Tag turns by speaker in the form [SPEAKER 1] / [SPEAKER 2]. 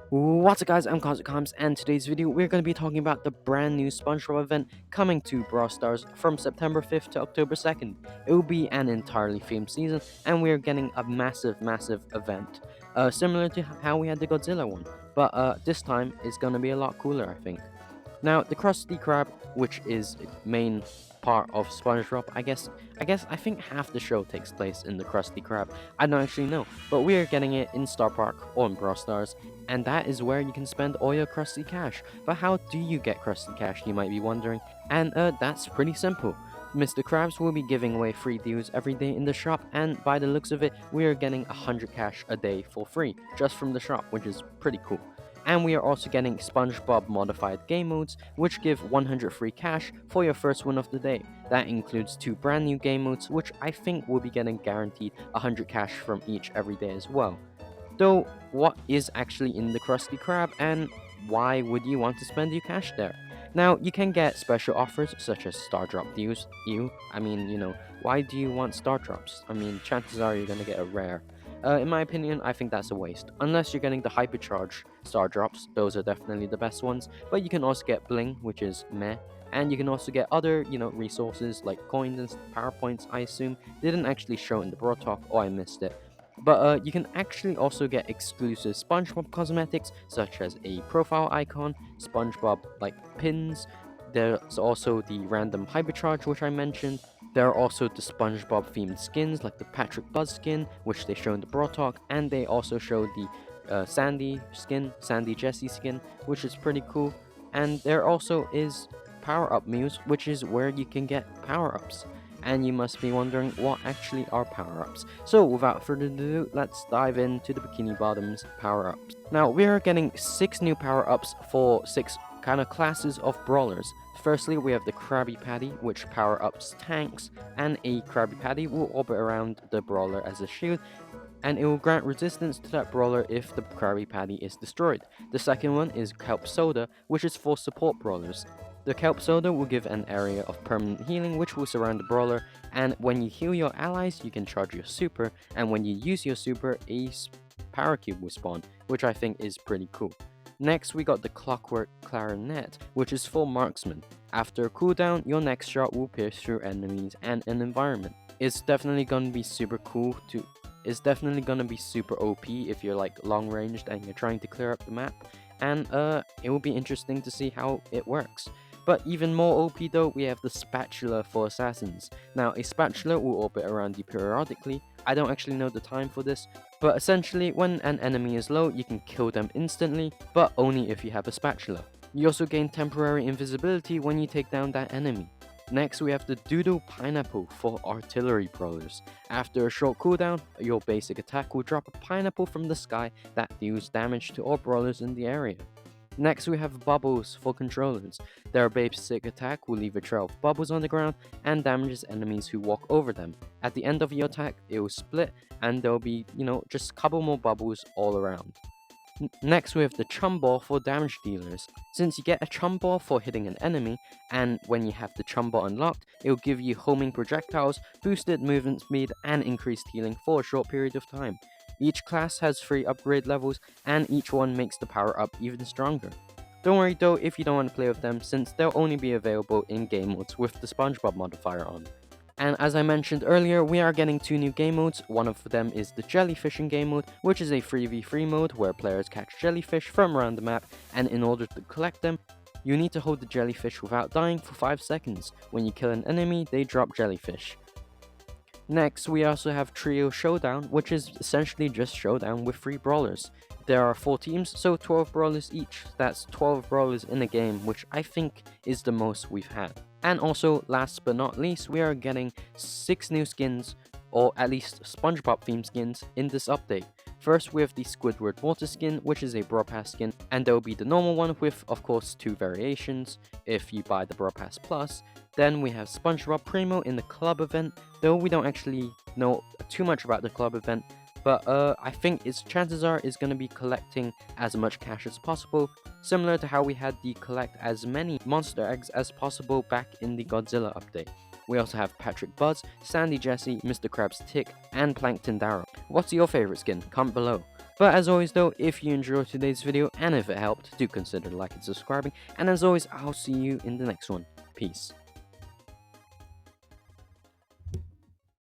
[SPEAKER 1] What's up guys, I'm Coms, and today's video we're going to be talking about the brand new SpongeBob event coming to Brawl Stars from September 5th to October 2nd. It will be an entirely themed season, and we're getting a massive event, similar to how we had the Godzilla one, but this time it's going to be a lot cooler, I think. Now, the Krusty Krab, which is the main part of SpongeBob, I think half the show takes place in the Krusty Krab. I don't actually know, but we are getting it in Star Park or in Brawl Stars, and that is where you can spend all your Krusty Cash. But how do you get Krusty Cash, you might be wondering? And that's pretty simple. Mr. Krabs will be giving away free deals every day in the shop, and by the looks of it, we are getting 100 cash a day for free, just from the shop, which is pretty cool. And we are also getting SpongeBob modified game modes, which give 100 free cash for your first win of the day. That includes 2 brand new game modes, which I think will be getting guaranteed 100 cash from each every day as well. Though, what is actually in the Krusty Krab, and why would you want to spend your cash there? Now, you can get special offers such as Star Drop deals. Why do you want Star Drops? Chances are you're gonna get a rare. In my opinion, I think that's a waste. Unless you're getting the Hypercharge Star Drops, those are definitely the best ones. But you can also get Bling, which is meh. And you can also get other, resources like coins and power points, I assume. They didn't actually show in the Broad Talk, or I missed it. But you can actually also get exclusive SpongeBob cosmetics, such as a profile icon, SpongeBob like pins. There's also the random hypercharge, which I mentioned. There are also the SpongeBob themed skins, like the Patrick Buzz skin, which they show in the Brawl Talk, and they also show the Sandy skin, Sandy Jessie skin, which is pretty cool. And there also is power up meals, which is where you can get power ups. And you must be wondering what actually are power ups. So without further ado, let's dive into the Bikini Bottoms power ups. Now we are getting 6 new power ups for 6 kind of classes of brawlers. Firstly, we have the Krabby Patty, which power ups tanks, and a Krabby Patty will orbit around the brawler as a shield, and it will grant resistance to that brawler if the Krabby Patty is destroyed. The second one is Kelp Soda, which is for support brawlers. The Kelp Soda will give an area of permanent healing which will surround the brawler, and when you heal your allies, you can charge your super, and when you use your super, a power cube will spawn, which I think is pretty cool. Next, we got the Clockwork Clarinet, which is for marksman. After a cooldown, your next shot will pierce through enemies and an environment. It's definitely gonna be super cool to It's definitely gonna be super OP if you're like long ranged and you're trying to clear up the map, and it will be interesting to see how it works. But even more OP though, we have the Spatula for assassins. Now, a spatula will orbit around you periodically. I don't actually know the time for this, but essentially when an enemy is low, you can kill them instantly, but only if you have a spatula. You also gain temporary invisibility when you take down that enemy. Next, we have the Doodle Pineapple for artillery brawlers. After a short cooldown, your basic attack will drop a pineapple from the sky that deals damage to all brawlers in the area. Next, we have Bubbles for controllers. Their basic attack will leave a trail of bubbles on the ground and damages enemies who walk over them. At the end of your attack, it will split and there'll be, just a couple more bubbles all around. Next, we have the Chum Ball for damage dealers. Since you get a Chum Ball for hitting an enemy, and when you have the Chum Ball unlocked, it will give you homing projectiles, boosted movement speed, and increased healing for a short period of time. Each class has 3 upgrade levels, and each one makes the power up even stronger. Don't worry though if you don't want to play with them, since they'll only be available in game modes with the SpongeBob modifier on. And as I mentioned earlier, we are getting 2 new game modes. One of them is the Jellyfishing game mode, which is a 3v3 mode where players catch jellyfish from around the map, and in order to collect them, you need to hold the jellyfish without dying for 5 seconds. When you kill an enemy, they drop jellyfish. Next, we also have Trio Showdown, which is essentially just Showdown with 3 brawlers. There are 4 teams, so 12 brawlers each. That's 12 brawlers in a game, which I think is the most we've had. And also, last but not least, we are getting 6 new skins, or at least SpongeBob themed skins, in this update. First, we have the Squidward Water skin, which is a Brawl Pass skin, and there will be the normal one with, of course, 2 variations if you buy the Brawl Pass Plus. Then we have SpongeBob Primo in the Club Event, though we don't actually know too much about the Club Event, but I think its chances are it's going to be collecting as much cash as possible, similar to how we had the collect as many monster eggs as possible back in the Godzilla update. We also have Patrick Buzz, Sandy Jessie, Mr. Krabs Tick, and Plankton Darrow. What's your favorite skin? Comment below. But as always though, if you enjoyed today's video and if it helped, do consider liking and subscribing. And as always, I'll see you in the next one. Peace.